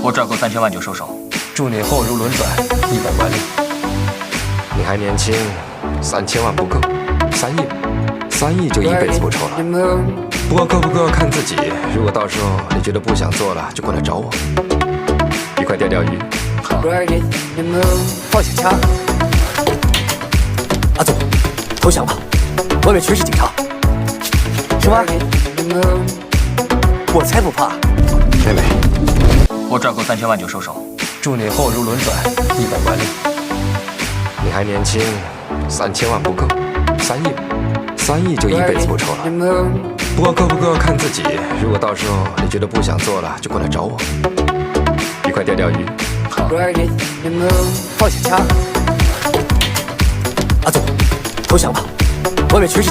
我赚够3000万就收手。祝你后如轮转，100万里。你还年轻，3000万不够，3亿，3亿就一辈子不抽了。不过够不够看自己。如果到时候你觉得不想做了，就过来找我，一块钓钓鱼。好，放下枪。阿总，投降吧，外面全是警察。什么？我才不怕。妹妹，我赚够3000万就收手。祝你后如轮转，100万里。你还年轻，3000万不够，3亿，3亿就一辈子不抽了。不过够不够看自己。如果到时候你觉得不想做了，就过来找我，一块钓钓鱼。好，放下枪。阿总，投降吧，外面全是警察。